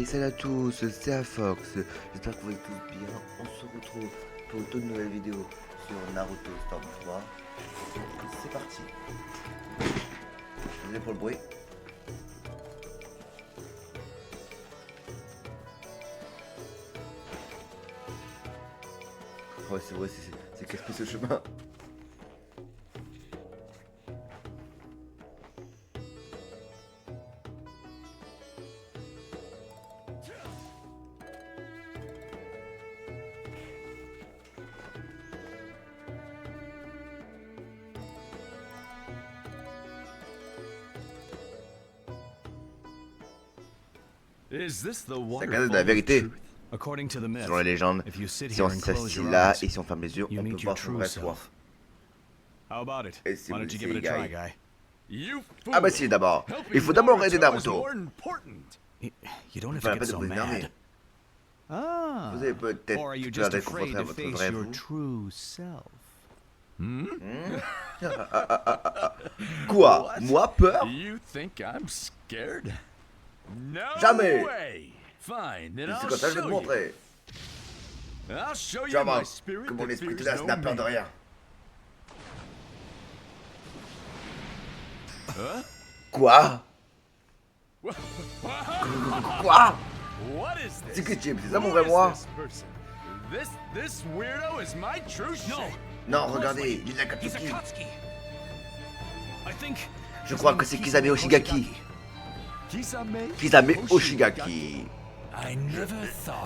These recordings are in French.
salut à tous, c'est Afox, j'espère que vous allez tous bien. On se retrouve pour une toute nouvelle vidéo sur Naruto Storm 3. C'est parti. Désolé pour le bruit. Ouais, c'est vrai, c'est casse-pied ce chemin. C'est la case de la vérité. Selon la légende, si on s'assied là et si on ferme les yeux, on peut voir son vrai soi. Et si vous essayez, Guy. Ah bah si, d'abord. Il faut d'abord aider Naruto. Pas la peine de vous énerver. Vous avez peut-être l'air d'être confronté à votre vrai vous. Quoi? Moi peur? Jamais! C'est comme ça que je vais te montrer. Tu vas voir que mon esprit tenace n'a peur de rien. Quoi? Quoi? C'est que Jim, c'est ça mon vrai moi? Non, regardez, il est Akatsuki. Je crois que c'est Kisame Oshigaki. Kisame Oshigaki.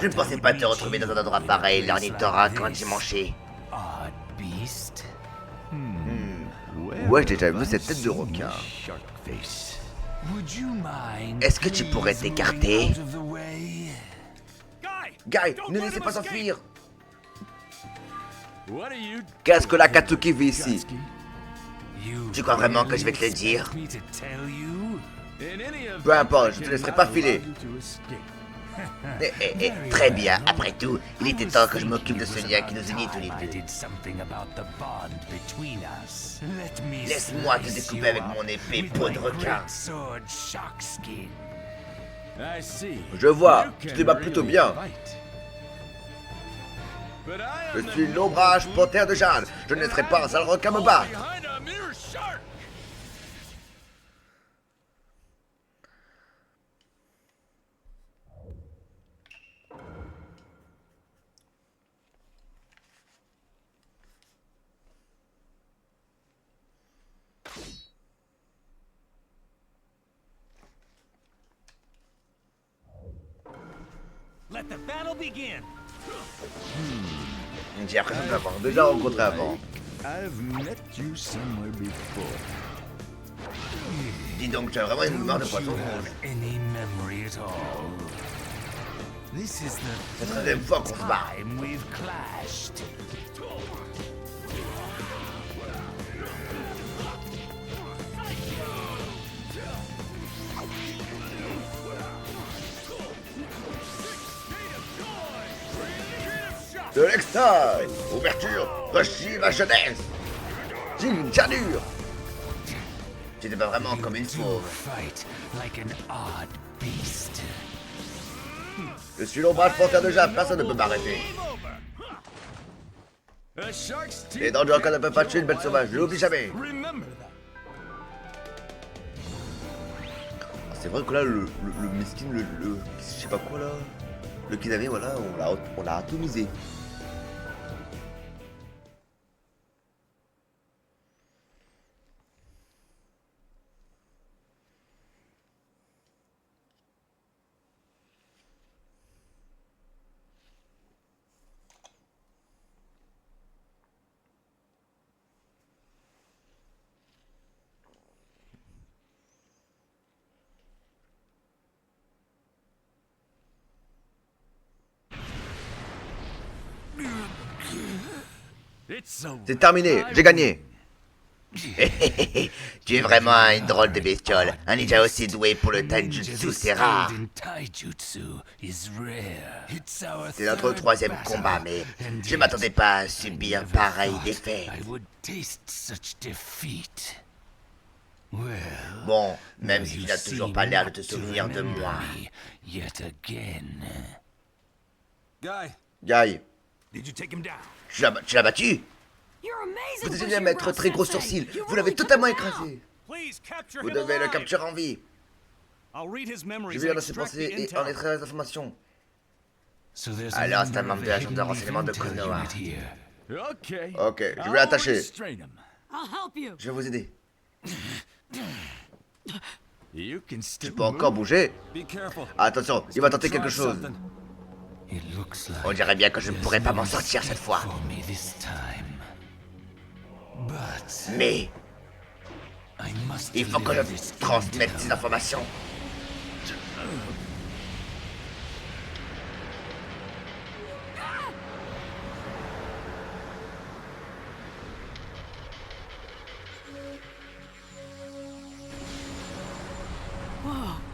Je ne pensais pas te retrouver dans un endroit pareil, l'ornithorynque endimanché. Ouais, j'ai déjà vu cette tête de requin. Est-ce que tu pourrais t'écarter? Guy, ne laissez pas s'enfuir. Qu'est-ce que l'Akatsuki vit ici? Tu crois vraiment que je vais te le dire? Peu importe, je te laisserai pas filer. Très bien, après tout, il était temps que je m'occupe de ce lien qui nous unit tous les deux. Laisse-moi te découper avec mon épée peau de requin. Je vois, tu te bats plutôt bien. Je suis l'ombrage panthère de Jade. Je ne laisserai pas un sale requin me battre. Let the battle begin. J'ai l'impression de l'avoir déjà rencontré avant. Dis donc, tu as vraiment une mémoire de poisson rouge. C'est la troisième fois qu'on se bat. De l'extase, ouverture, rechive ma jeunesse. Jinjanur. Tu n'es pas vraiment comme une fauve. Je suis l'ombrage panthère de Jade, personne ne peut m'arrêter. Les dents du requin ne peuvent pas tuer une bête sauvage, je l'oublie jamais. C'est vrai que là, le miskin, je sais pas quoi là, le Kisame, voilà, on l'a atomisé. C'est terminé, j'ai gagné. Tu es vraiment une drôle de bestiole. Un ninja aussi doué pour le taijutsu, c'est rare. C'est notre troisième combat, mais je m'attendais pas à subir pareil défaite. Bon, même si tu n'as toujours pas l'air de te souvenir de moi. Guy, tu l'as battu? Vous êtes un maître très gros sourcils. Vous l'avez totalement écrasé. Vous devez le capturer en vie. Je vais lire dans ses pensées et en extraire les informations. Alors, c'est un membre de l'agence de renseignement de Konoha. Ok, je vais l'attacher. Je vais vous aider. Tu peux encore bouger? Attention, il va tenter quelque chose. On dirait bien que je ne pourrais pas m'en sortir cette fois. Mais il faut que je transmette ces informations.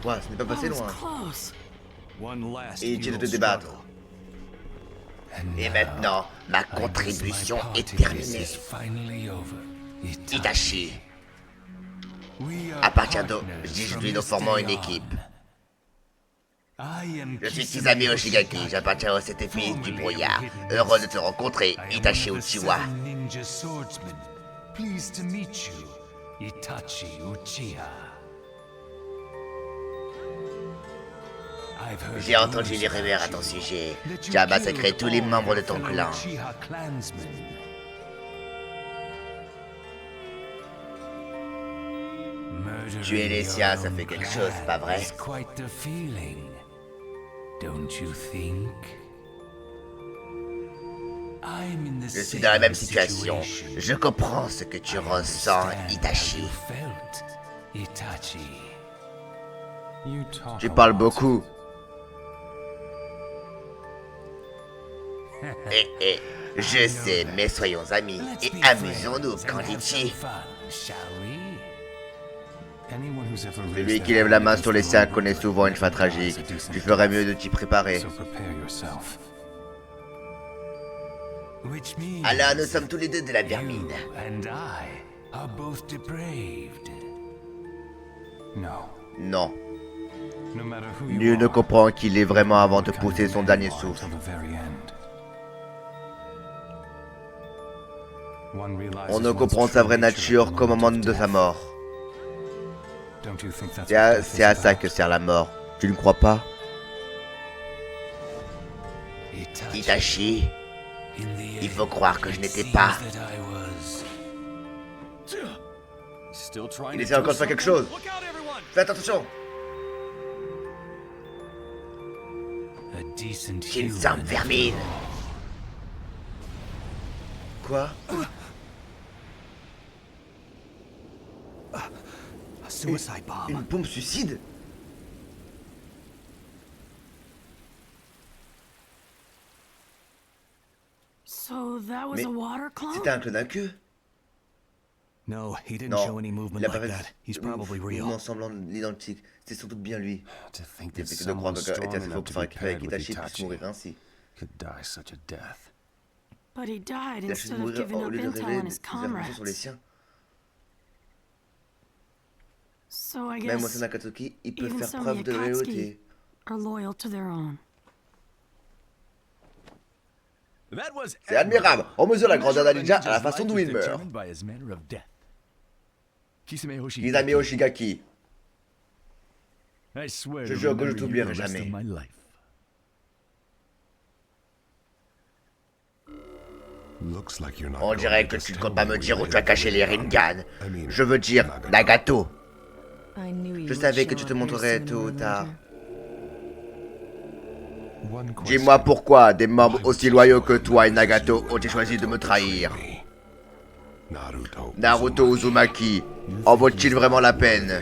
Ouais, ce n'est pas passé loin. Inutile de te débattre. Et maintenant, ma contribution est terminée. Itachi. À partir d'aujourd'hui, nous formons une équipe. Je suis Kisame Oshigaki, j'appartiens au 7 fils du brouillard. Heureux de te rencontrer, Itachi Uchiwa. J'ai entendu les rumeurs à ton sujet. Tu as massacré tous les membres de ton clan. Tuer les siens, ça fait quelque chose, pas vrai? Je suis dans la même situation. Je comprends ce que tu ressens, Itachi. Tu parles beaucoup. Je sais, mais soyons amis et amusons-nous, Kandichi. Celui qui lève la main sur les siens connaît souvent une fin tragique. Tu ferais mieux de t'y préparer. Alors nous sommes tous les deux de la vermine. Non. Nul ne comprend qui il est vraiment avant de pousser son dernier souffle. On ne comprend sa vraie nature qu'au moment de sa mort. C'est à ça que sert la mort. Tu ne crois pas? Itachi, il faut croire que je n'étais pas. Il essaie encore de faire quelque chose. Faites attention. Shin-san vermine. Quoi? Une bombe suicide? Mais c'était un clone à queue? Non, il n'a pas fait mouvement semblant identique. C'est sans doute bien lui. C'est difficile de croire que était assez fort pour faire équiper avec Itachi puisse mourir ainsi. Il a choisi de mourir au lieu de révéler des informations sur les siens. Même au sein d'Akatsuki, ils peuvent faire preuve de loyauté. C'est admirable. On mesure la grandeur d'un ninja à la façon d'où il meurt. Kisame Oshigaki. Je jure que je t'oublierai jamais. On dirait que tu ne comptes pas me dire où tu as caché les Rinnegan. Je veux dire, Nagato. Je savais que tu te montrerais tôt ou tard. Dis-moi pourquoi des membres aussi loyaux que toi et Nagato ont-ils choisi de me trahir? Naruto Uzumaki, en vaut-il vraiment la peine?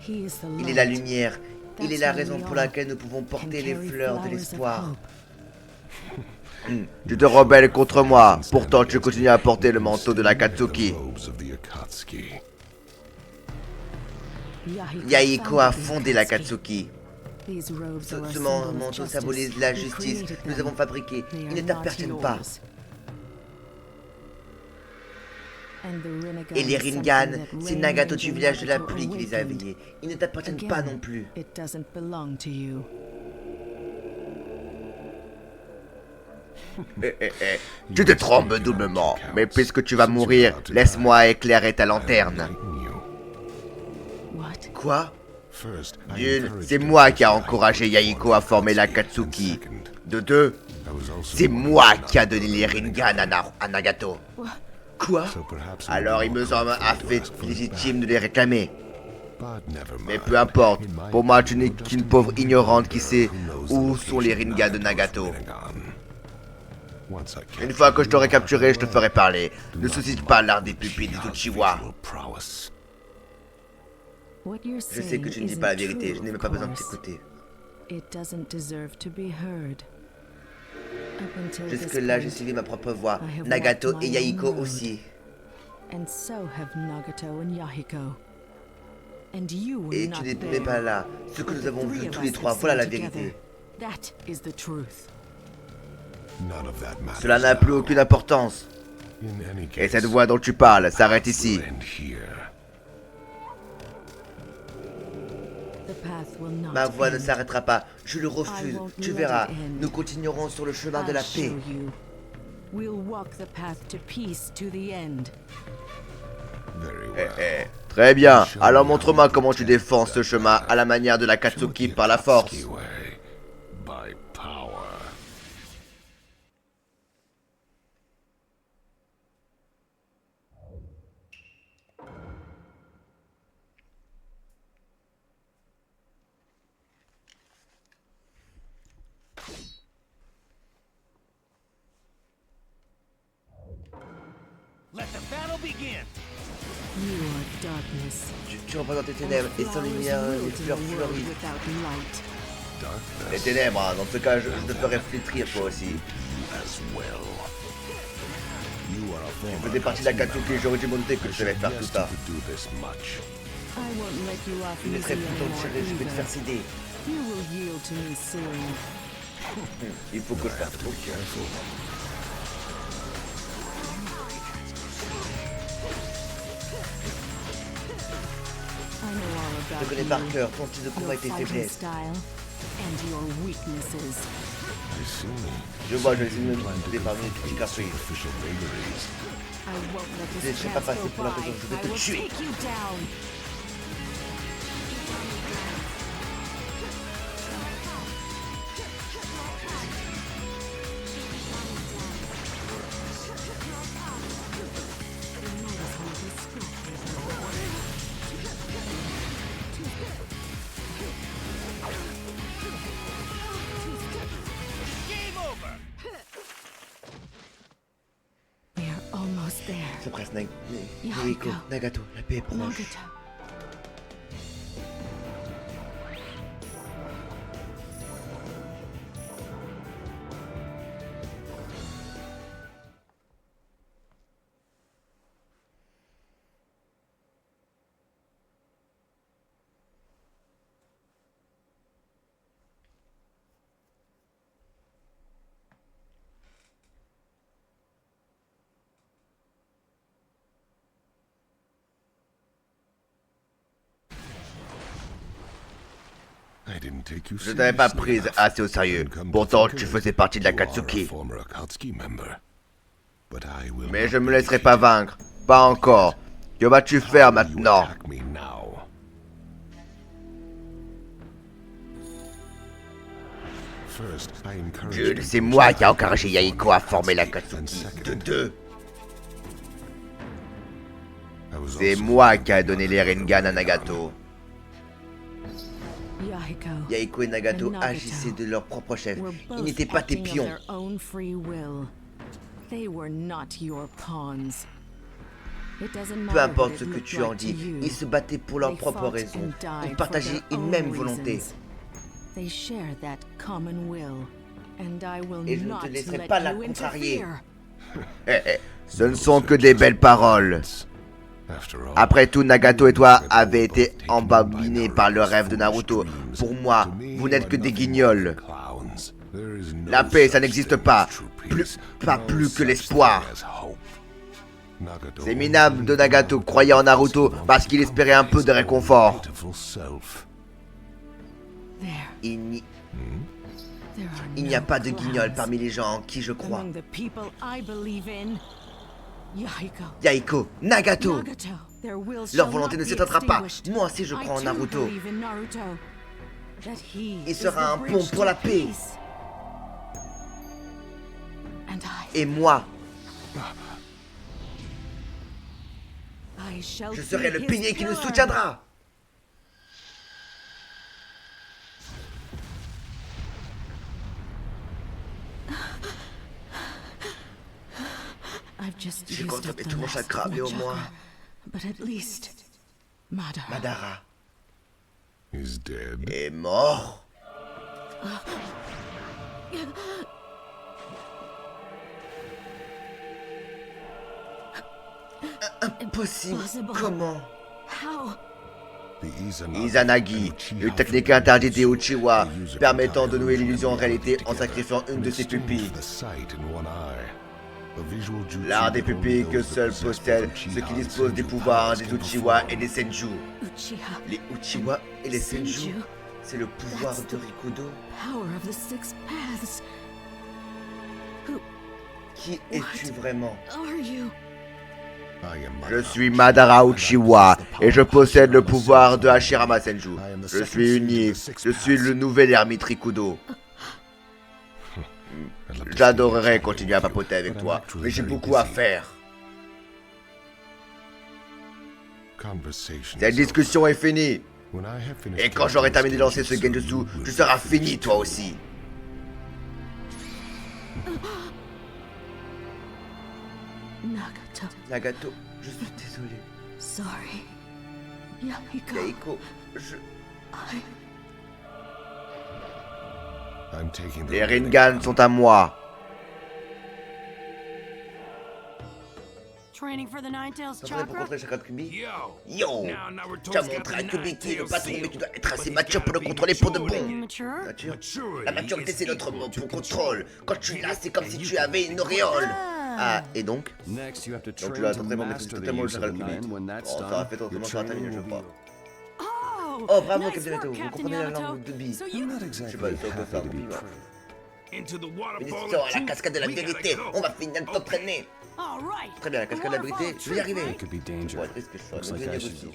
Il est la lumière, il est la raison pour laquelle nous pouvons porter les fleurs de l'espoir. Tu te rebelles contre moi, pourtant tu continues à porter le manteau de l'Akatsuki. Yahiko a fondé l'Akatsuki. Ce manteau symbolise la justice que nous avons fabriquée. Il ne t'appartient pas. Et les Rinnegan, c'est Nagato du village de la pluie qui les a éveillés. Ils ne t'appartiennent pas non plus. Tu te trompes doublement, mais puisque tu vas mourir, laisse-moi éclairer ta lanterne. Quoi? D'une, c'est moi qui a encouragé Yahiko à former l'Akatsuki. De deux, c'est moi qui a donné les Rinnegan à Nagato. Quoi? Alors il me semble fait légitime de les réclamer. Mais peu importe, pour moi tu n'es qu'une pauvre ignorante qui sait où sont les Rinnegan de Nagato. Une fois que je t'aurai capturé, je te ferai parler. Ne suscite pas l'art des pupilles des Uchiwa. Je sais que tu ne dis pas la vérité, je n'ai même pas besoin de t'écouter. Jusque-là, j'ai suivi ma propre voie. Nagato et Yahiko aussi. Et tu n'étais pas là. Ce que nous avons vu tous les trois, voilà la vérité. Cela n'a plus aucune importance. Et cette voix dont tu parles s'arrête ici. Ma voix ne s'arrêtera pas, je le refuse, tu verras, nous continuerons sur le chemin de la paix. Très bien, alors montre-moi comment tu défends ce chemin à la manière de l'Akatsuki par la force. Let the battle begin. Tu représentes les ténèbres et sans lumière, les fleurs fleuries. Les ténèbres, hein. Dans ce cas, je te ferai flétrir toi aussi. Tu faisais partie de l'Akatsuki et j'aurais dû monter que je savais faire tout ça. Tu ne serais plus ton tiré, je vais te faire céder. Il faut que je fasse trop careful. Je connais par cœur ton style de combat et tes faiblesses. Je vois, je vais essayer de me déparler les petits caprices. Je ne laisserai pas passer pour la raison, je vais te tuer. C'est presque Yahiko, Nagato, la paix est proche. Je ne t'avais pas prise assez au sérieux. Pourtant, tu faisais partie de l'Akatsuki. Mais je ne me laisserai pas vaincre. Pas encore. Que vas-tu faire maintenant? Jude, c'est moi qui ai encouragé Yahiko à former l'Akatsuki. De deux. C'est moi qui ai donné les Rinnegan à Nagato. Yahiko et Nagato agissaient de leur propre chef. Ils n'étaient pas tes pions. Peu importe ce que tu en dis, ils se battaient pour leurs propres raisons. Ils partageaient une même volonté. Et je ne te laisserai pas la contrarier. Ce ne sont que des belles paroles. Après tout, Nagato et toi avez été embobinés par le rêve de Naruto. Pour moi, vous n'êtes que des guignols. La paix, ça n'existe pas. Pas plus que l'espoir. Ces minables de Nagato croyaient en Naruto parce qu'il espérait un peu de réconfort. Il n'y a pas de guignol parmi les gens en qui je crois. Yahiko, Nagato. Leur volonté ne s'éteindra pas. Moi aussi je crois en Naruto. Il sera un pont pour la paix. Et moi, je serai le pilier qui nous soutiendra. J'ai consommé tout mon chakra, mais au moins, Madara est mort. Impossible. Comment? Izanagi, une technique interdite des Uchiwa, permettant de nouer l'illusion en réalité en sacrifiant une de ses pupilles. L'art des pupilles que seuls possèdent ceux qui disposent des pouvoirs des Uchiwa et des Senju. Les Uchiwa et les Senju, c'est le pouvoir de Rikudo. Qui es-tu vraiment? Je suis Madara Uchiwa et je possède le pouvoir de Hashirama Senju. Je suis unique, je suis le nouvel ermite Rikudo. J'adorerais continuer à papoter avec toi, mais j'ai beaucoup à faire. Cette discussion est finie. Et quand j'aurai terminé de lancer ce Genjutsu, tu seras fini toi aussi. Nagato, je suis désolé. Yahiko, Les Rinnegan sont à moi. T'es pour contrer le chakra de Kyuubi? Yo! Tu as montré à Kyuubi qui est le patron, mais tu dois être assez mature pour le contrôler pour de bon. Mature? La maturité, c'est notre mot pour contrôle. Quand tu es là, c'est comme si tu avais une auréole. Ah, et donc? Donc tu dois totalement maîtriser totalement le chakra de Kyuubi. Bon, ça aura fait totalement sur la terminale, je crois. Oh, bravo, Captain Nato, vous comprenez la langue de Bi. Je sais pas, c'est quoi ça, Bi, moi. Félicitations à la cascade de la vérité, on va finir de t'entraîner. Très bien, la cascade de la vérité, je vais y arriver. Je pourrais être risque que je sois devenir aussi.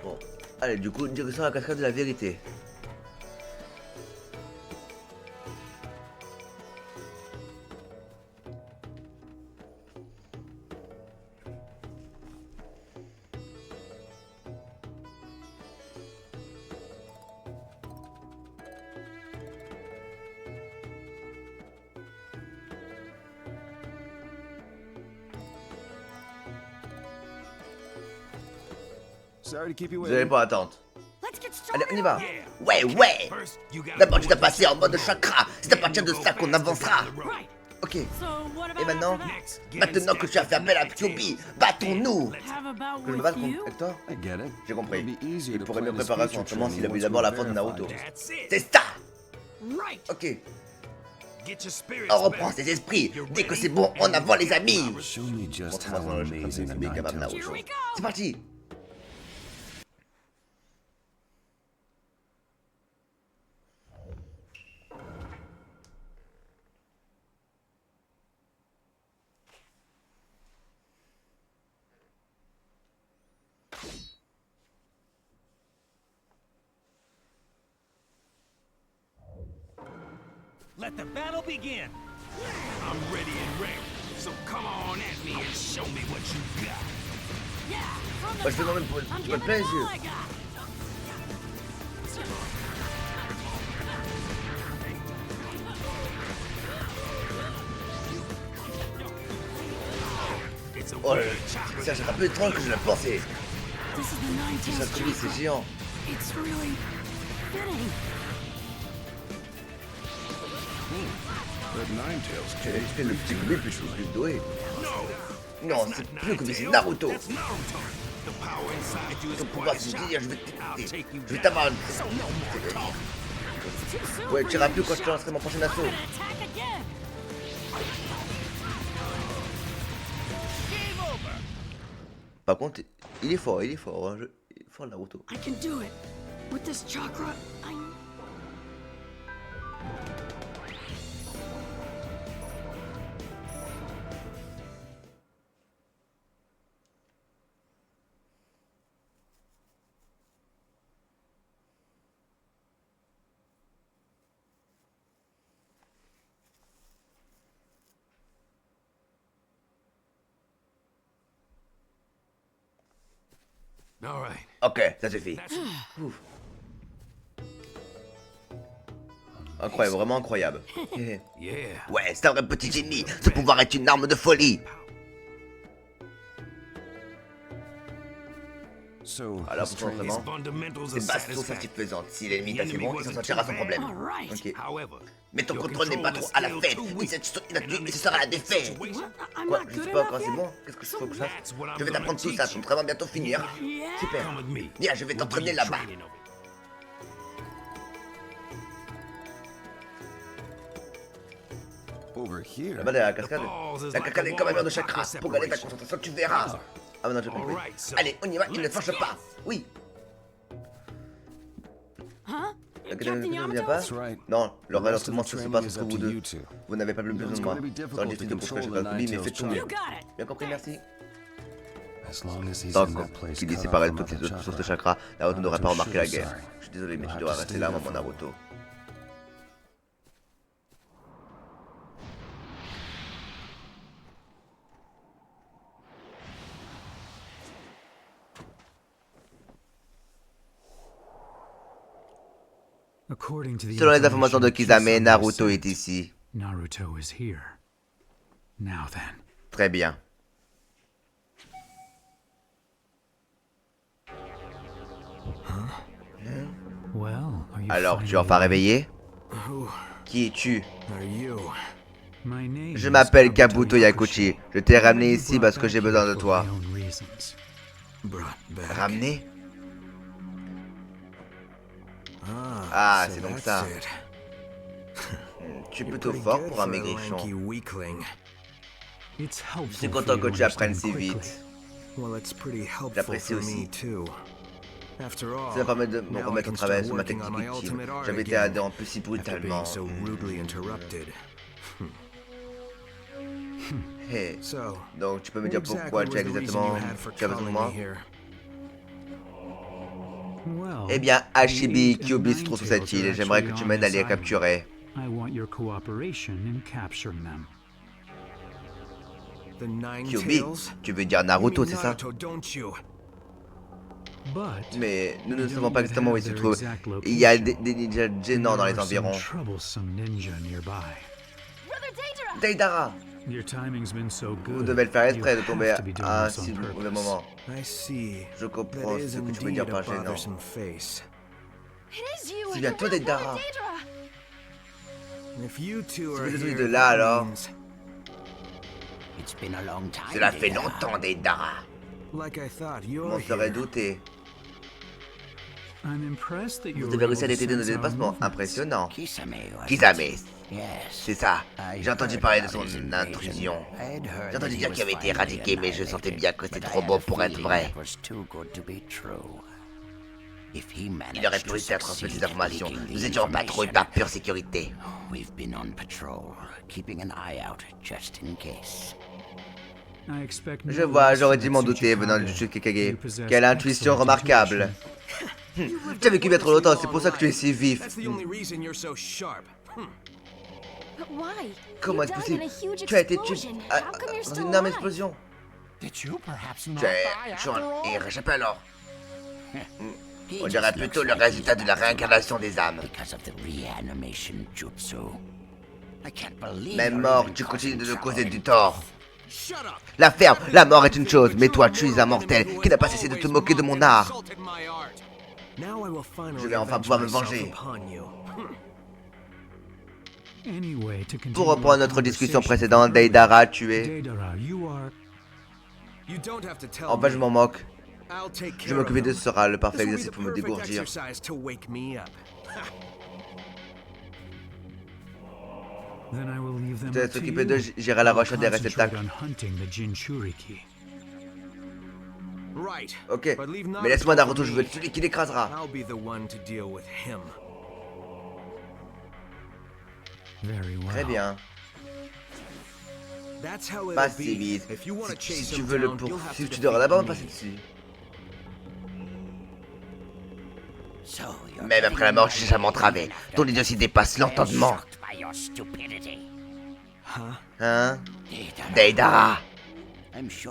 Bon, allez, du coup, direction la cascade de la vérité. Vous n'allez pas attendre. Allez, on y va. Ouais. D'abord, tu dois passer en mode chakra. C'est à partir de ça qu'on avancera. Ok. Et maintenant que tu as fait appel à Kyuubi, battons-nous. Que je me batte avec toi? J'ai compris. Il pourrait mieux préparer son entraînement s'il avait d'abord la force de Naruto. C'est ça. Ok. On reprend ses esprits. Dès que c'est bon, en avant les amis. C'est parti. Let the battle begin. Moi, je fais quand même pour me plaire les yeux. Oh, c'est un peu étrange que je l'ai pensé. Ça se dit, c'est géant. C'est le petit bébé plus doué. Non, c'est plus que c'est Naruto. Ton pouvoir, c'est dire, je vais t'avoir. Ouais, tu iras plus quand je te lancerai mon prochain assaut. Par contre, il est fort, hein, il est fort Naruto. I can do it. With this chakra, Ok, ça suffit. Ouf. Incroyable, vraiment incroyable. Ouais, c'est un vrai petit génie. Ce pouvoir est une arme de folie. Alors pour son entraînement, ses bases sont satisfaisantes. Si l'ennemi est assez bon, il s'en sortira sans problème. Ok. Mais ton contrôle n'est pas trop à la fête. Et ce sera la défaite. Quoi? Je sais pas encore assez bon. Qu'est-ce que je faut que je fasse? Je vais t'apprendre tout ça. Ton travail va bientôt finir. Super. Viens, je vais t'entraîner là-bas. Là-bas derrière la cascade. La cascade est comme un mur de chakra. Pour gagner ta concentration, tu verras. Ah non, j'ai compris. Allez, on y va, il ne fâche pas. Oui. L'académie ne vient pas? Non, le renseignement se passe entre vous deux. Vous n'avez pas plus besoin de moi. Dans le défi de protéger la phobie, mais faites tout mieux. Bien compris, merci. Tant qu'il est séparé de toutes les autres sources de chakra, Naruto n'aurait pas remarqué la guerre. Je suis désolé, mais tu devras rester là, maman Naruto. Selon les informations de Kisame, Naruto est ici. Très bien. Alors, tu es enfin réveillé? Qui es-tu? Je m'appelle Kabuto Yakuchi. Je t'ai ramené ici parce que j'ai besoin de toi. Ramené? Ah, c'est donc ça. Tu es plutôt fort pour un maigrichon. Je suis content que tu apprennes si vite. J'apprécie aussi. Ça permet de me remettre au travail sur ma technique ultime. J'avais été adhérent plus si brutalement. Hey. Donc tu peux me dire pourquoi tu as exactement tu as besoin de moi? Eh bien, Hashibi Kyuubi se trouve sur cette île et j'aimerais que tu m'aides à les capturer. Kyuubi, tu veux dire Naruto, c'est ça? Mais nous ne savons pas exactement où il se trouve. Il y a des ninjas gênants dans les environs. Deidara, vous devez le faire exprès de tomber à un si mauvais moment. Je comprends ce que tu veux dire par gênant. C'est bien toi, Deidara. Si vous êtes de là, alors... Cela fait longtemps, Deidara. On serait douté. Vous avez réussi à détecter nos dépassements. Impressionnant. Kisame. C'est ça. J'ai entendu parler de son intrusion. J'ai entendu dire qu'il avait été éradiqué, mais je sentais bien que c'était trop beau pour être vrai. Il aurait pu réussir à transmettre ces informations. Nous étions en patrouille par pure sécurité. Je vois, j'aurais dû m'en douter venant du Tsuchikage. Quelle intuition remarquable. Tu as vécu bien trop longtemps, c'est pour ça que tu es si vif. But why? Comment You est-ce died in possible? a huge Tu as été tué explosion. How come you're dans still une énorme alive? explosion. Did you perhaps not Tu die es after all? et réchappé alors. On dirait plutôt le résultat de la réincarnation des âmes. Même mort, tu continues de nous causer du tort. Shut up. La ferme, la mort est une chose, mais toi tu es un mortel qui n'a pas cessé de te moquer de mon art. Insulted my art. Je vais enfin pouvoir me venger. Pour reprendre notre discussion précédente, Deidara a tué. En fait, je m'en moque. Je m'occuper de ce sera le parfait exercice pour me dégourdir. Je te laisse t'occuper d'eux, j'irai à la recherche des réceptacles. Ok, mais laisse-moi Naruto, je veux être celui qui l'écrasera. Très bien. Pas si vite. Si tu veux le poursuivre, tu devras d'abord me passer dessus. Même après la mort, tu cherches à m'entraver. Ton idiotie dépasse l'entendement. Hein? Deidara,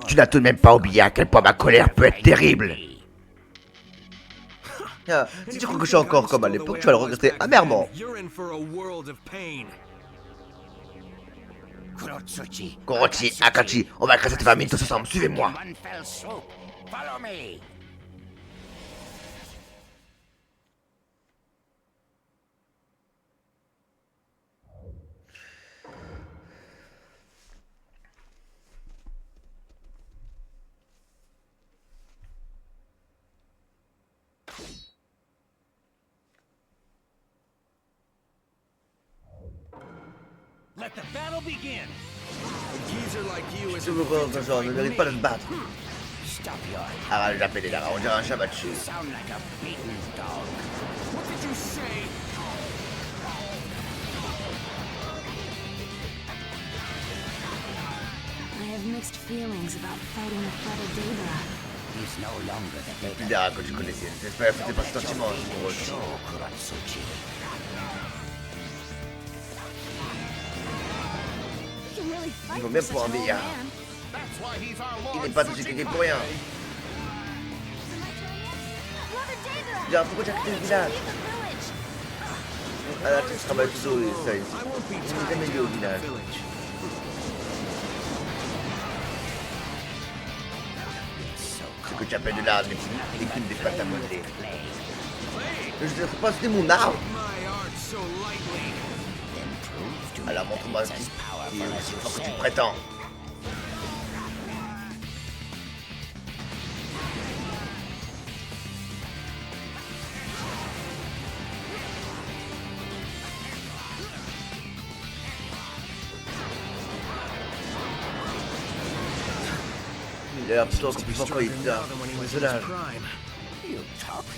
tu n'as tout de même pas oublié à quel point ma colère peut être terrible. Ah, si tu crois que je suis encore comme à l'époque, tu vas le regretter amèrement. Korochi, Akachi, on va écraser cette famille tous ensemble, suivez-moi. Let the battle begin. Je me crois que genre, ne mérite pas de se battre. Arrête d'appeler Deidara, on dirait un chat battu. What did you say? I have mixed feelings about fighting the threat of Deidara. Deidara que tu connaissais, j'espère que c'était pas ce sentiment, Korochi. Il vaut même pour un vieillard. Il n'est pas touché quelqu'un pour rien. Genre, pourquoi tu as quitté le village? Ah là, tu travailles toujours ça ici. Je n'ai jamais vu au village. Ce que tu appelles de l'art n'est qu'une des pâtes à modeler. Je ne sais pas, c'était mon arme. Alors montre-moi ce qui est aussi fort que tu prétends. Il a l'air plutôt encore plus fort quand il est là. Cela.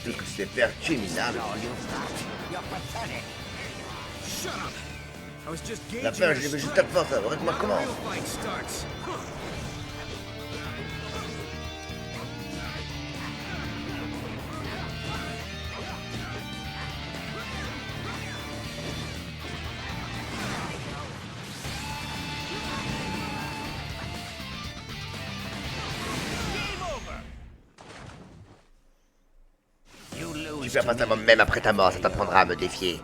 C'est que c'est faire tuer minable. La fin, je l'ai vu juste à la fin, ça. Regarde-moi comment. Tu fais face à moi même après ta mort, ça t'apprendra à me défier.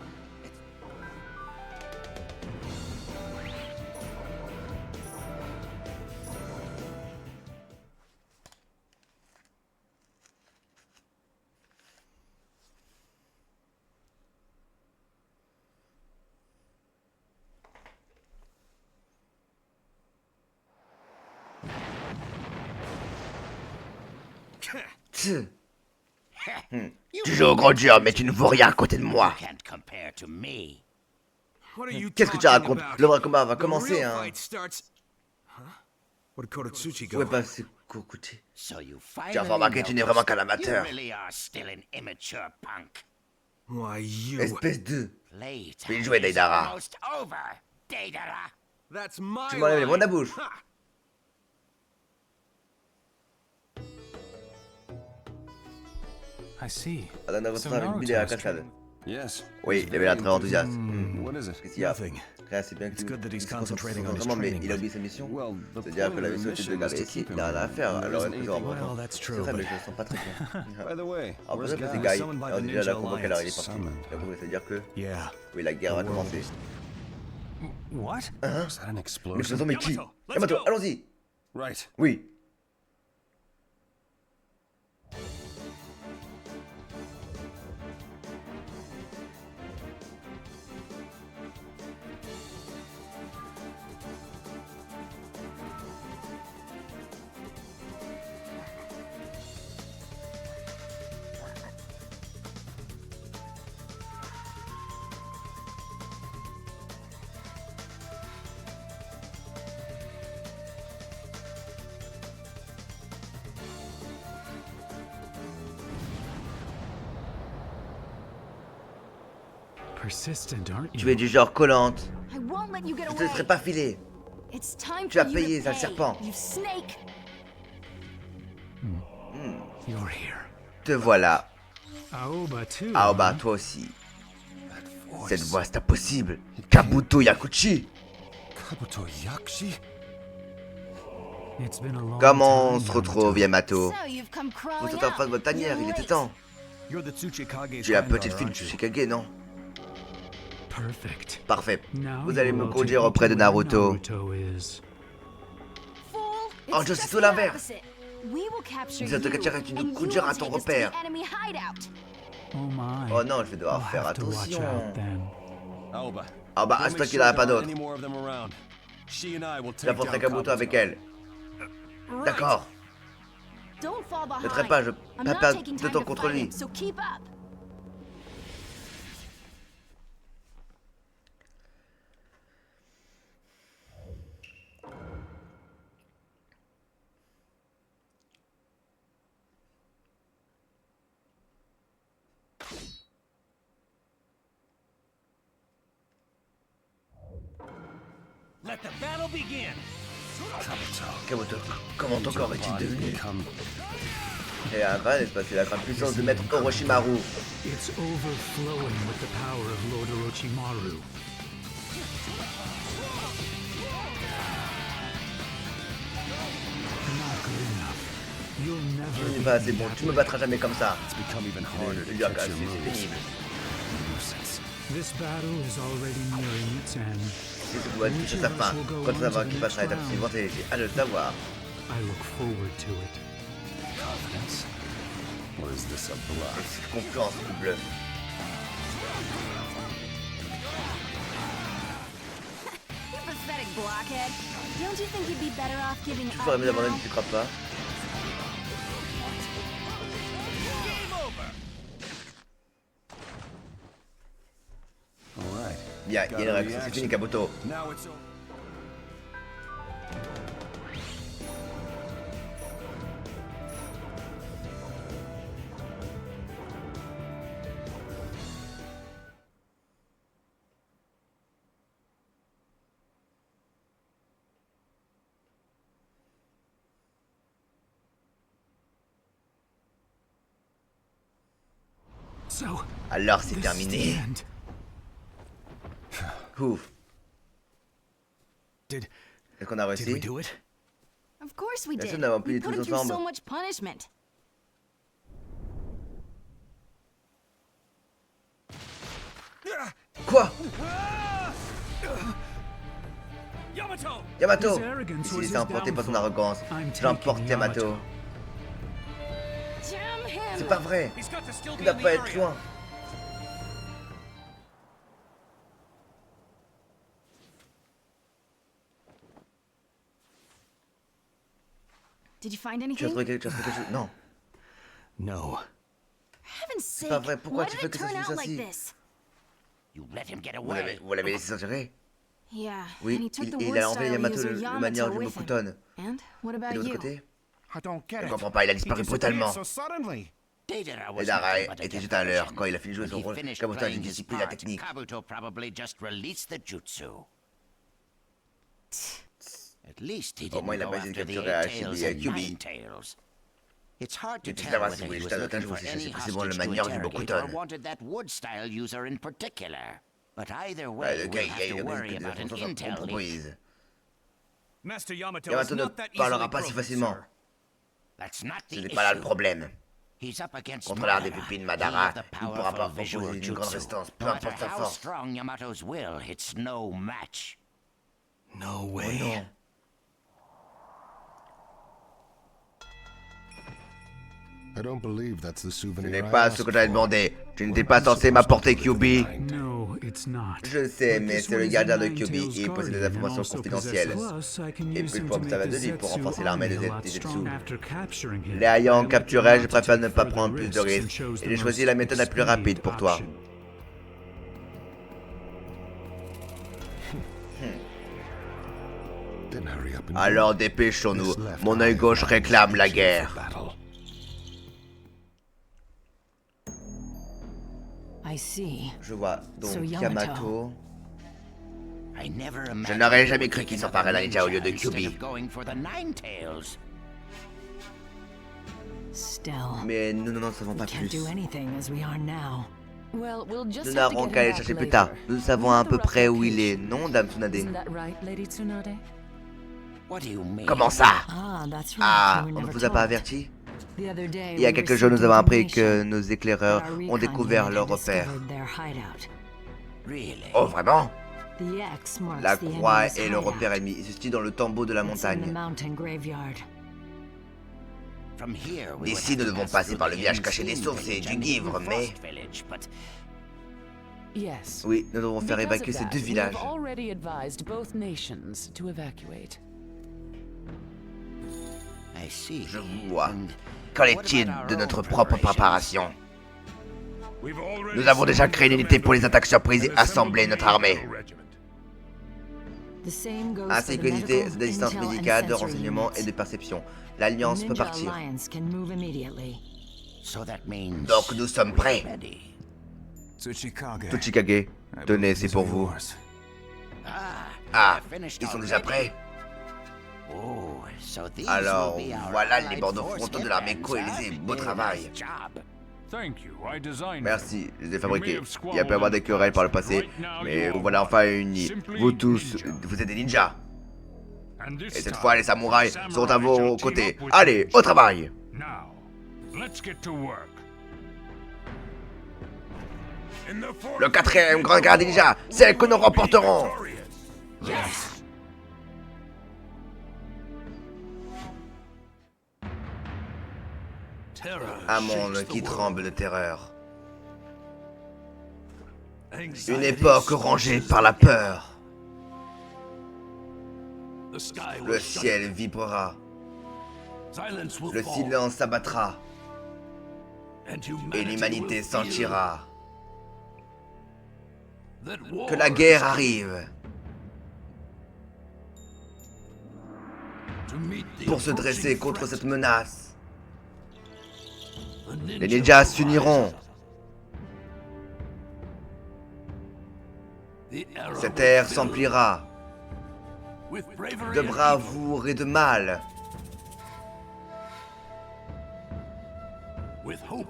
Tu joues au gros dur, mais tu ne vaux rien à côté de moi. Qu'est-ce que tu racontes? Le vrai combat va commencer, hein. Ouais, pas c'est Kokuchi. Tu as remarqué que tu n'es vraiment qu'un amateur. Espèce de... Bien joué, Deidara. Tu m'enlèves les mots de la bouche. Adana votre avec l'idée à la cascade. Oui, il avait l'air très enthousiaste. Qu'est-ce qu'il y a? Rien, c'est bien qu'il se concentre vraiment, mais il a oublié sa mission. C'est-à-dire que la mission était de garder ici, il n'a rien à faire, alors est-ce que c'est important? C'est vrai, mais je le sens pas très bien. Alors peut-être que c'est Guy, alors déjà là qu'on voit qu'elle est partie. C'est-à-dire que... Oui, la guerre va commencer. Hein? Une explosion, mais qui? Yamato, allons-y! Oui. Tu es du genre collante. Je ne te laisserai pas filer. Tu as payé, sale serpent. Te voilà. Aoba, toi aussi. Cette voix, c'est impossible. Kabuto Yakuchi. Comment on se retrouve, Yamato? Vous êtes en face de votre tanière, il était temps. Tu es la petite fille de Tsuchikage, non? Parfait. Vous allez me conduire auprès de Naruto. Oh, c'est tout l'inverse. Nous te tu nous conduiras à ton repère. Oh non, je vais devoir faire attention. Ah bah, c'est toi qu'il n'y en a pas d'autre. J'apporterai Kabuto avec elle. D'accord. Ne traite pas, je ne vais pas perdre de temps contre lui. Let the battle begin. Kabuto, comment ton corps est-il devenu? Et un van, n'est-ce pas? C'est la grande puissance de maître Orochimaru. It's overflowing with the power of Lord Orochimaru. Not good enough. You'll never. Bah, c'est bon, tu me battras jamais comme ça. C'est pénible. This battle is already nearing its end. Et ce combat touche à sa fin. Quand on savoir qui passera à l'étape suivante, et j'ai hâte de le savoir. I look forward to it. C'est confiance ou bluff? You pathetic blockhead. Don't you think you'd be better off giving Tu up ferais mieux now? d'abandonner, tu crois pas? Bien, il y a une réaction, c'est fini Kabuto. Alors c'est terminé. Ouf. Est-ce qu'on a réussi? Of course we Bien sûr, did. nous n'avons plus We tous put him through so ensemble. much punishment. Quoi? Yamato! Ici, il s'est emporté par son arrogance. J'emporte Yamato. Damn him! C'est pas vrai. He's got to still Il be doit in the pas être area. loin. Did you find Tu as anything? trouvé quelque chose? Non. No. Heaven's sake! pas vrai, pourquoi Why tu did fais it que ça turn se out fasse like ainsi? this? You let him get Vous away. l'avez laissé s'ingérer? Yeah, and Oui, he took the il wood a enlevé style Yamato user de manière Yamato du with him. Mokuton. And what Et about de l'autre you? côté? I don't get Je it. comprends pas, il a disparu He disappeared brutalement. so suddenly. Et Dara était juste à l'heure quand il a fini de jouer son rôle. Kabuto a dû dissiper la technique. Kabuto probably just released the jutsu. At least he Au moins, didn't il a go pas essayé de after the capturer eight Ashibi tails et and Kyuubi. nine tails. It's hard to Il faut tell savoir whether si vous he voulez was jeter un looking otage ou for si cherchez any précisément le hostage to manieur du interrogate Mokuton. or wanted that wood style user in particular. But either Ouais, way, le we'll gars, have to il worry risque de about an défoncer sa intel propre leak. prise. Master Yamato, Yamato is ne not that parlera easily pas si broken, facilement. sir. That's not Ce the n'est pas là le issue. problème. He's up against Contre l'art des Madara, pupilles de key Madara, of the il ne pourra pas powerful visual opposer une grande jutsu. résistance, peu No matter importe sa how force. strong Yamato's will, it's no match. No Oh way. non. Ce n'est pas ce que j'avais demandé. Tu n'étais pas censé m'apporter Kyubi. No, it's not. Je sais, But mais this c'est le one is gardien a de Kyubi Nine-Tails et il possède des guardian and informations also confidentielles. possesses- Plus, I can Et use puis him je to pense que ça va make de the lui pour Zetsu renforcer l'armée army des a lot Zetsu. stronger after capturing him. Les ayant I capturé, elected je not to préfère ne take pas further prendre plus de risks and risques. chose Et the j'ai choisi most la méthode la plus rapide expedient pour toi. option. Alors dépêchons-nous. Mon œil gauche réclame la guerre. I see. Je vois. Donc So Yamato. I never Je imagined n'aurais he jamais would cru take qu'il another s'emparait d'un ninja au lieu de instead Kyubi. of going for the Nine-Tails. Still, Mais nous n'en savons pas we can't plus. do anything as we are now. Well, we'll just Nous have to n'aurons get qu'à him aller back chercher plus later. tard. Nous savons You à know peu the rough près où il est, location. non, Dame Tsunade? Isn't that right, Lady Tsunade? What do you mean? Comment ça? Ah, that's right. Ah, we were on ne never vous a pas told. averti? The other day, Il y a we quelques jours, received nous avons appris que information nos that éclaireurs our ont recon découvert unit leur had repère. discovered their hideout. Really? Oh, vraiment? The X marks La the croix enemy's est le hideout. repère ennemi. Il se situe dans le tombeau de la It's in the montagne. mountain graveyard. From here, we D'ici, would nous have to devons pass passer through par the le village Hidden caché des Steam sources et Village du and the Givre, Hidden mais... Frost Village, but Yes. Oui, nous devons faire Because of évacuer ces that, deux we villages. have already advised both nations to evacuate. I see. Je vois. And Qu'en what est-il about de our notre own propre preparations? préparation? Nous avons déjà créé une unité pour les attaques surprises et assemblé notre armée. The same goes Ainsi for que the l'unité medical, d'assistance intel, and médicale, de sensory renseignement et units. de perception. The L'Alliance peut Ninja partir. Alliance can move immediately. So that means Donc nous sommes prêts. ready. Tsuchikage, tenez, c'est pour vous. Ah, they're finished ils sont déjà already. prêts? Oh, so these Alors, will be our voilà les allied bandeaux force frontaux de l'armée headbands, coalisée. huh? Beau Very travail. nice job. Merci, je les ai fabriqués. Il y a pu avoir des querelles par le passé, mais vous voilà enfin unis. Vous tous, vous êtes des ninjas. Et cette fois, les samouraïs sont à vos côtés. Allez, au travail! Le quatrième grand guerre des ninjas, c'est que nous remporterons! Un monde qui tremble de terreur. Une époque rongée par la peur. Le ciel vibrera. Le silence s'abattra. Et l'humanité sentira que la guerre arrive. Pour se dresser contre cette menace, les ninjas s'uniront. Cette ère s'emplira de bravoure et de mal,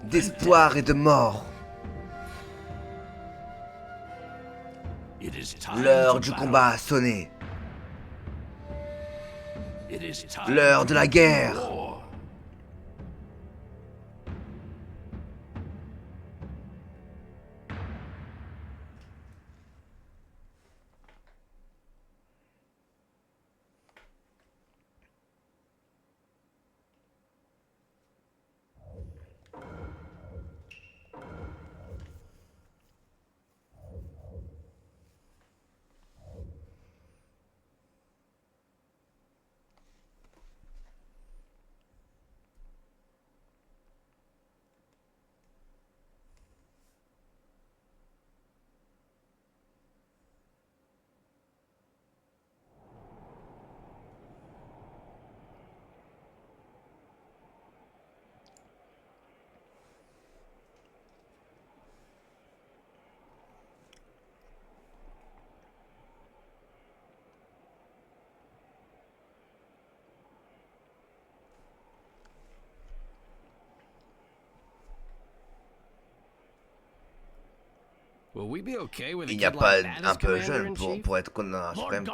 d'espoir et de mort. L'heure du combat a sonné. L'heure de la guerre. Il n'y a pas un peu jeune pour être commandant suprême.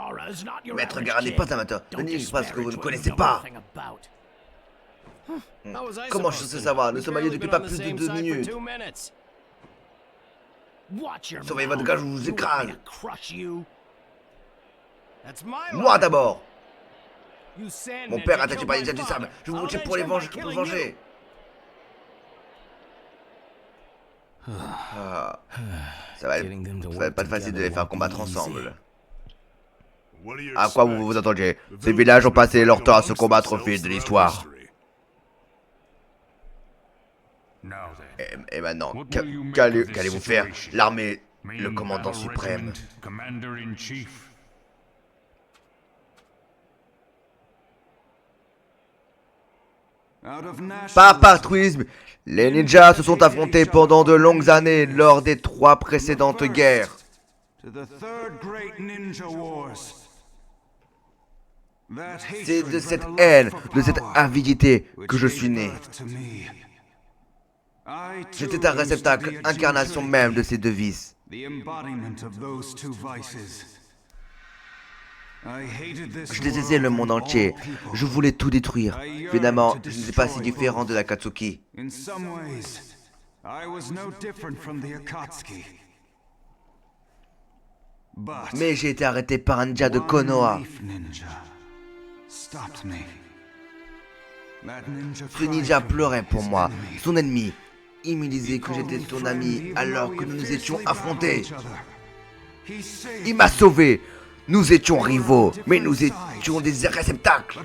Maître Gara n'est pas amateur. Ne dites pas ce que vous ne connaissez pas. Comment je sais savoir? Nous sommes alliés depuis pas plus de 2 minutes. Surveillez votre gage ou je vous écrase. Moi d'abord. Mon père attaqué par les ninjas du sable. Je vous montrer pour les venger. Ah. Ça va être pas facile de les faire combattre ensemble. À quoi vous vous attendiez? Ces villages ont passé leur temps à se combattre au fil de l'histoire. Et maintenant, qu'allez-vous faire? L'armée, le commandant suprême. Par altruisme, les ninjas se sont affrontés pendant de longues années lors des 3 précédentes guerres. C'est de cette haine, de cette avidité que je suis né. J'étais un réceptacle, incarnation même de ces deux vices. Je détestais le monde entier. Je voulais tout détruire. Finalement, je n'étais pas si différent de l'Akatsuki. Mais j'ai été arrêté par un ninja de Konoha. Ce ninja pleurait pour moi, son ennemi. Il me disait que j'étais son ami alors que nous nous étions affrontés. Il m'a sauvé. Nous étions rivaux, mais nous étions des réceptacles.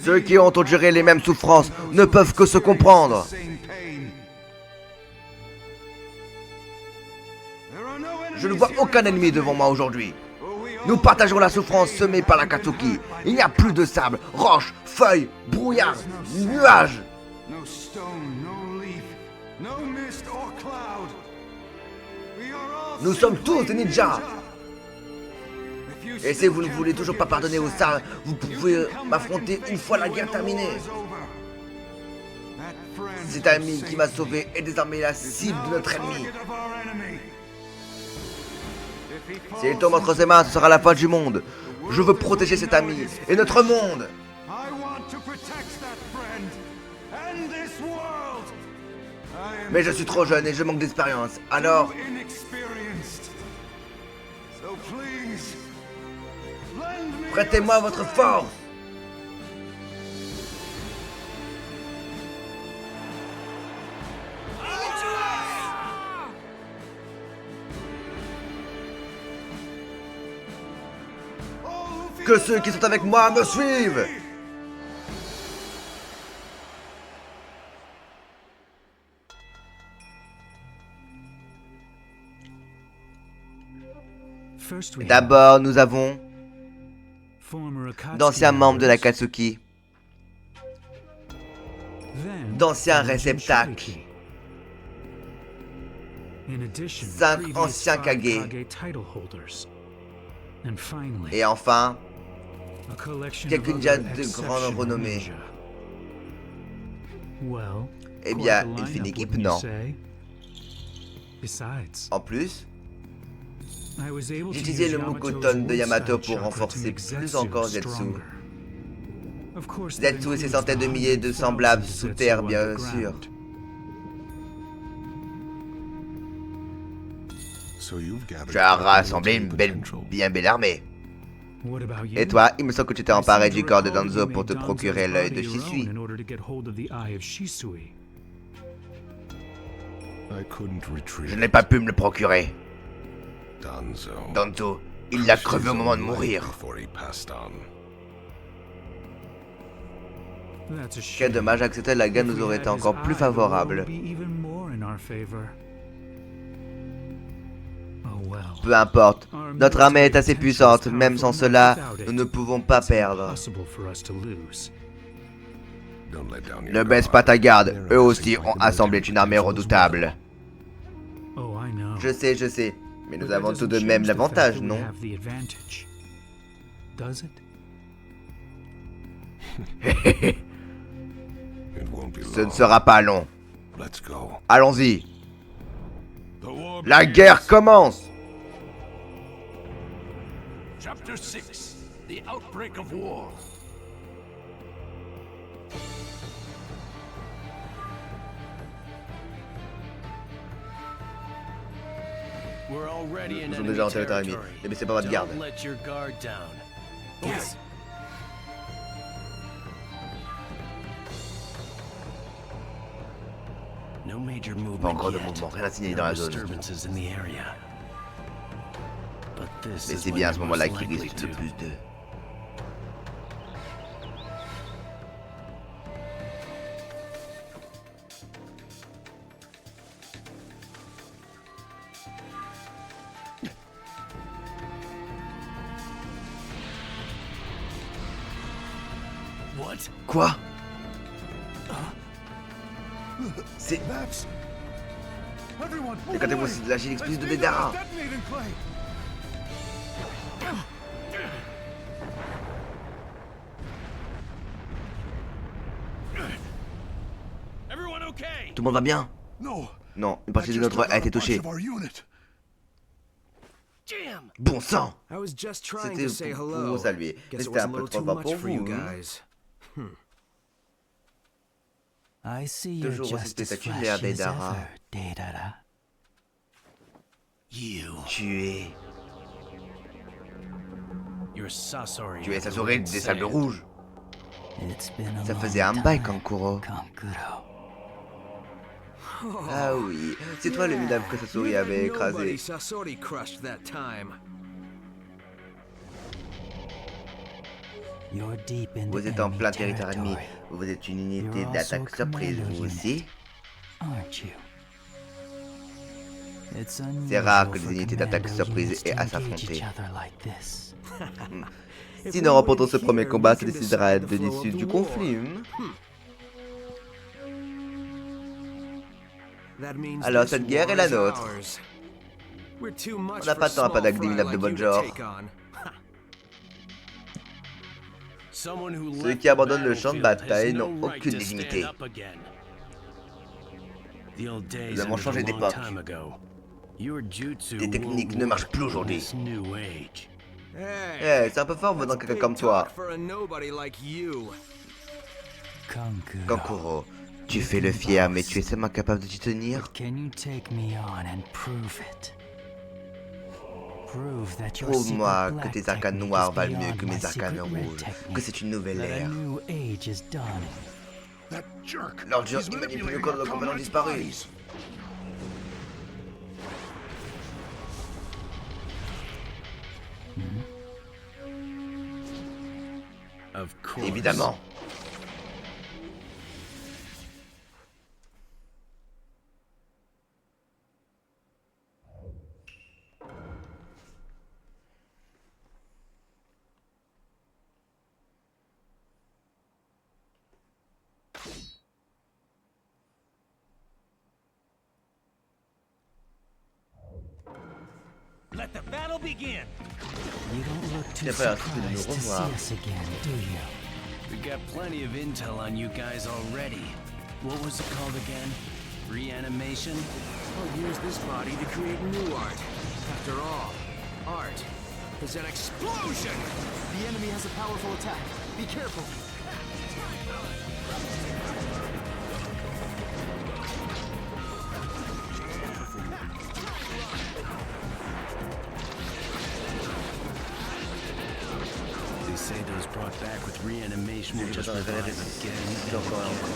Ceux qui ont enduré les mêmes souffrances ne peuvent que se comprendre. Je ne vois aucun ennemi devant moi aujourd'hui. Nous partageons la souffrance semée par l'Akatsuki. Il n'y a plus de sable, roches, feuilles, brouillard, nuages. Nous sommes tous des ninjas. Et si vous ne voulez toujours pas pardonner aux salles, vous pouvez m'affronter une fois la guerre terminée. Cet ami qui m'a sauvé est désormais la cible de notre ennemi. S'il tombe entre ses mains, ce sera la fin du monde. Je veux protéger cet ami et notre monde. Mais je suis trop jeune et je manque d'expérience. Alors... prêtez-moi votre force. Que ceux qui sont avec moi me suivent. D'abord, nous avons d'anciens membres de l'Akatsuki, d'anciens réceptacles, 5 anciens Kage, et enfin, quelques ninjas de grande renommée. Eh bien, une fine équipe, non? En plus, j'utilisais le Mukoton de Yamato pour renforcer plus encore Zetsu. Zetsu et ses centaines de milliers de semblables sous terre, bien sûr. Tu as rassemblé une bien belle armée. Et toi, il me semble que tu t'es emparé du corps de Danzo pour te procurer l'œil de Shisui. Je n'ai pas pu me le procurer. Danzo, il l'a crevé au moment de mourir. Quel dommage, accepter la guerre nous aurait été encore plus favorable. Peu importe, notre armée est assez puissante, même sans cela, nous ne pouvons pas perdre. Ne baisse pas ta garde, eux aussi ont assemblé une armée redoutable. Je sais, mais nous avons tout de même l'avantage, non? Ce ne sera pas long. Allons-y. La guerre commence. Chapter 6. The outbreak of war. We're already in Nous sommes déjà en territoire ennemi. Ne baissez pas votre garde. Don't let your guard down. Yes. No major Pas movement encore de yet. mouvement, rien à signaler dans No la zone. disturbances in the area. But this Mais is c'est when bien à you're ce moment-là most qu'il likely risque le to. plus de... What? Quoi? C'est... Décantez-vous, c'est de la Gile explosive de Bédara. Everyone okay? Tout le monde va bien? Non, une partie de notre a été touchée. Jam! Bon sang! I was just trying C'était to say pour hello. vous saluer. Mais Guess it c'était was a un peu little trop too bas much pour for you vous. guys. I see you're Toujours aussi just as spectaculaire, flashy as Deidara. ever, Deidara. You. Tu es... You're Sasori. Tu es Sasori des Sables Rouges. It's been a Ça long faisait un bail, time, Kankuro. Kankuro. Ah oui, c'est toi le minable que Sasori avait écrasé. Sasori crushed that time. You're deep in Vous the êtes en enemy plein territoire ennemi. territory, Vous êtes une unité You're d'attaque also a surprise, commando vous unit. aussi. aren't you? It's C'est rare que unusual des for unités d'attaque commando surprise units aient to à engage s'affronter. each other like this. Si nous remportons ce premier combat, ça décidera de l'issue du conflit. Alors cette guerre est la nôtre. On n'a pas tant à pas d'agdiminable de bon genre. Ceux qui abandonnent le champ de bataille n'ont aucune légitimité. Nous avons changé d'époque. Tes techniques ne marchent plus aujourd'hui. Eh, c'est un peu fort venant quelqu'un comme toi. Kankuro, tu fais le fier, mais tu es seulement capable de t'y tenir. Can you take me on and prove it? Prove that your Prouve-moi secret que tes black arcanes technique noirs is valent mieux beyond que my mes arcanes secret red rouges, technique, que c'est une nouvelle that a ère. new age is dawning. L'ordure, il manipule le corps de nos compagnons disparus. Évidemment. Let the battle begin. You don't look too T'as pas l'air triste de nous surprised to see revoir. us again, do you? We got plenty of intel on you guys already. What was it called again? Reanimation? I'll use this body to create new art. After all, art is an explosion! The enemy has a powerful attack. Be careful. They say those brought back with reanimation will just Attends, revive résiste again. encore et encore.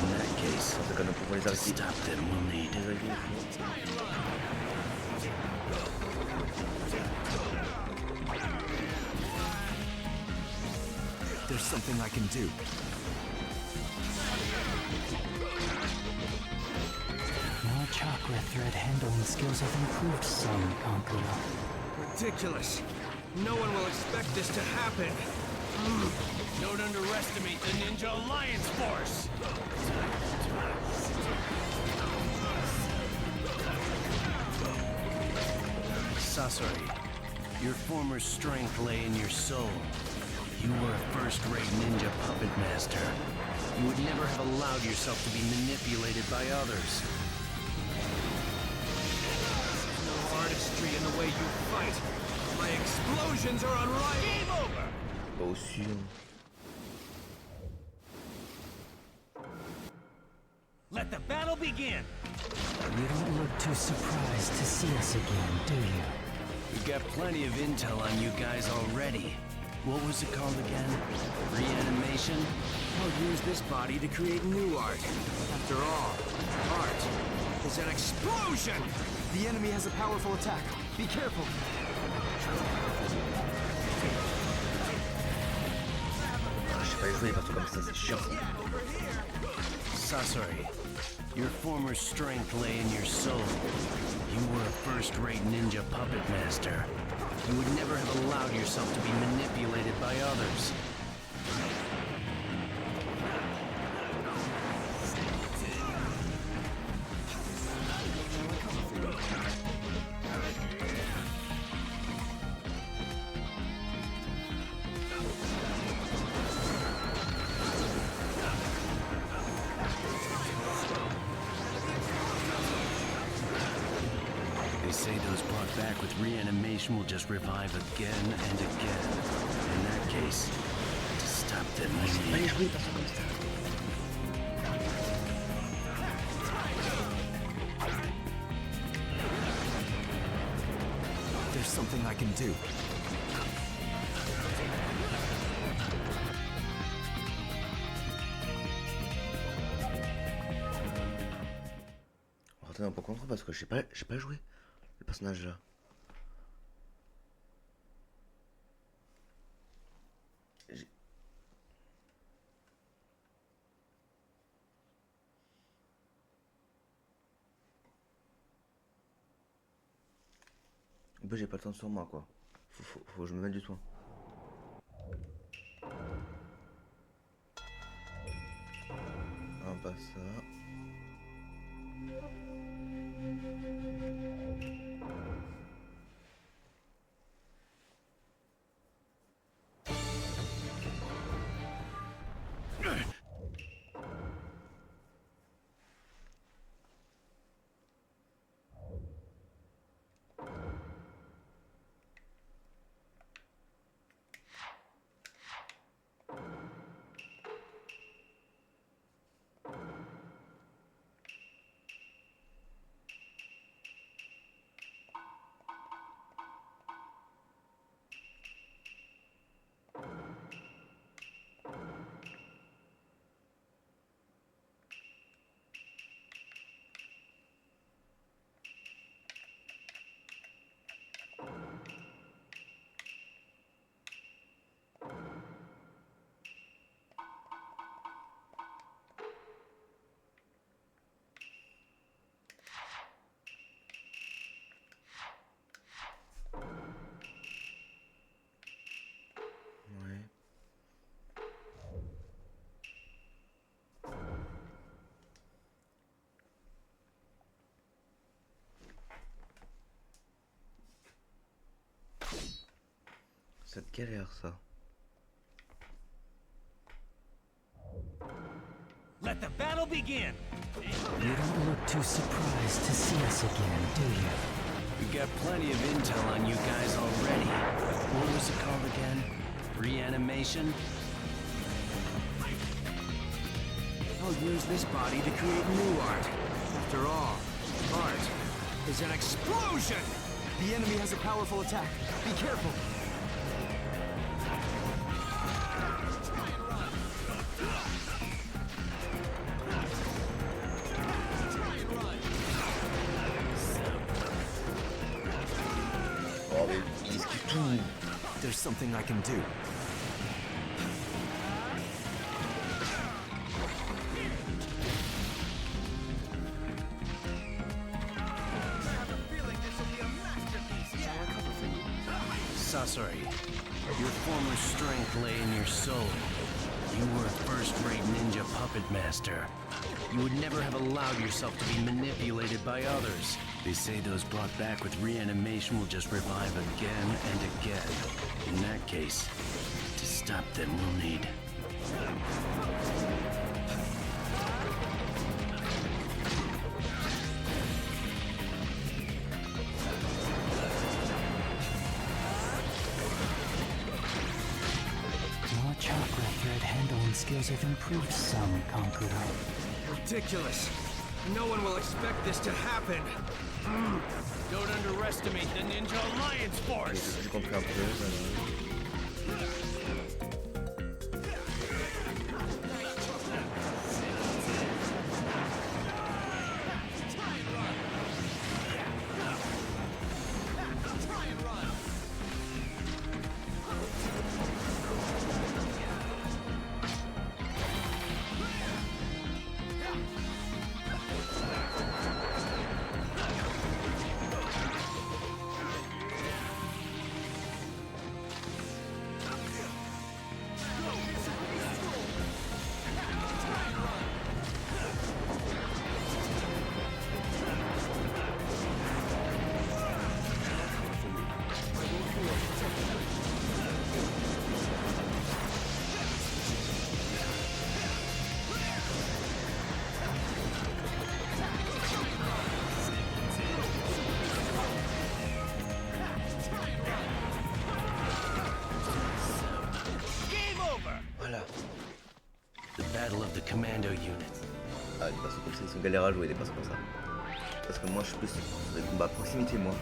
In that case, En tout cas, nous pouvons les to arrêter. stop them, we'll need. There's something I can do. Your chakra thread handling skills have improved some, Kankuro. Ridiculous. No one will expect this to happen. Don't underestimate the Ninja Alliance force. Sasori, your former strength lay in your soul. You were a first-rate ninja puppet master. You would never have allowed yourself to be manipulated by others. There's no artistry in the way you fight. My explosions are unrivaled. Game over! Pas sûr. Let the battle begin! You don't look too surprised to see us again, do you? We've got plenty of intel on you guys already. What was it called again? Reanimation? I'll use this body to create new art. After all, art is an explosion! The enemy has a powerful attack. Be careful! Je sais pas jouer parce que comme ça c'est chiant. Sasori, your former strength lay in your soul. You were a first-rate ninja puppet master. You would never have allowed yourself to be manipulated by others. They say those brought back with reanimation will just revive again and again. In that case, to stop them, we need... There's something I can do. On va retourner un peu contre parce que j'ai pas joué le personnage là. En plus j'ai pas le temps sur moi quoi. Faut que je me mette du soin. Ah pas ça. Cette galère ça. Let the battle begin! You don't look too surprised to see us again, do you? We've got plenty of intel on you guys already. What was it called again? Reanimation? I'll use this body to create new art. After all, art is an explosion! The enemy has a powerful attack. Be careful! There's something I can do. Sasori, your former strength lay in your soul. You were a first-rate ninja puppet master. You would never have allowed yourself to be manipulated by others. They say those brought back with reanimation will just revive again and again. In that case, to stop them, we'll need... chakra thread handling skills have improved some, Conqueror. Ridiculous. No one will expect this to happen. Don't underestimate the Ninja Alliance Force. J'ai compris un peu. Voilà. The Battle of the Commando Unit. Ah, des persos comme ça, ils sont galères à jouer, des persos comme ça. Parce que moi, je suis plus sur des combats à proximité, moi.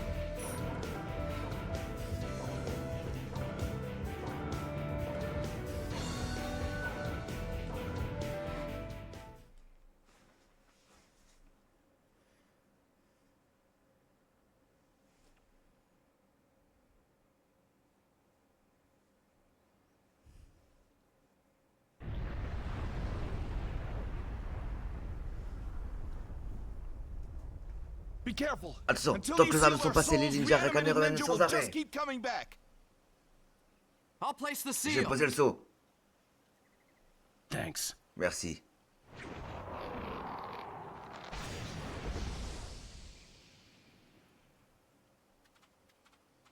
Attention, tant que les armes sont passées, les ninjas réclamés reviennent sans arrêt. J'ai posé le saut. Thanks. Merci.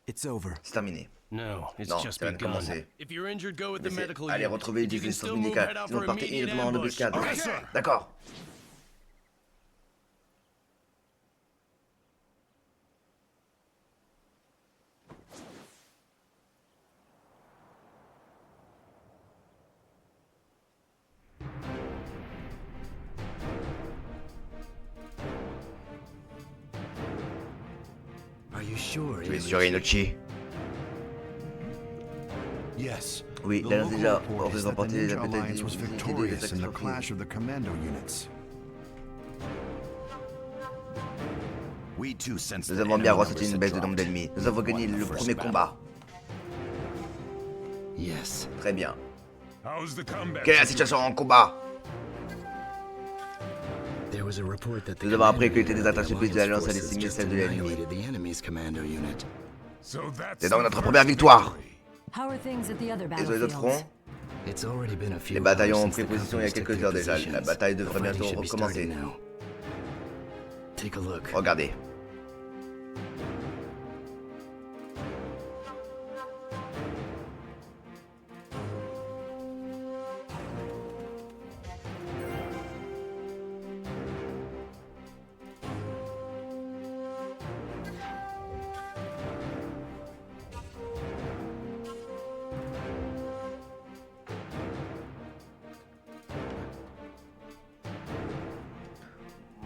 It's over. C'est terminé. No, it's Non, just ça vient de begun. commencer. If you're injured, go with the medical Allez, unit. retrouver If you des can instances still move, médicales, head out sinon for partez immediate immédiatement en ambush. embuscade. Okay, sir. D'accord. Tu es sûr, Inochi? Oui, l'Alliance déjà aurait remporté les batailles des Nous avons bien ressenti une baisse de nombre d'ennemis. Nous avons gagné le premier combat. Très bien. Quelle est la situation en combat? Nous avons appris que les attaques surprises de l'Alliance allaient décimer celle de l'ennemi. C'est donc notre première victoire. Et sur les autres fronts, les bataillons ont pris position il y a quelques heures déjà. La bataille devrait bientôt recommencer. Regardez.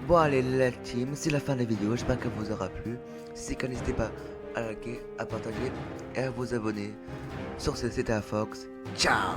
Bon allez la team, c'est la fin de la vidéo, j'espère qu'elle vous aura plu. Si c'est le cas, n'hésitez pas à liker, à partager et à vous abonner. Sur ce, c'était Fox. Ciao.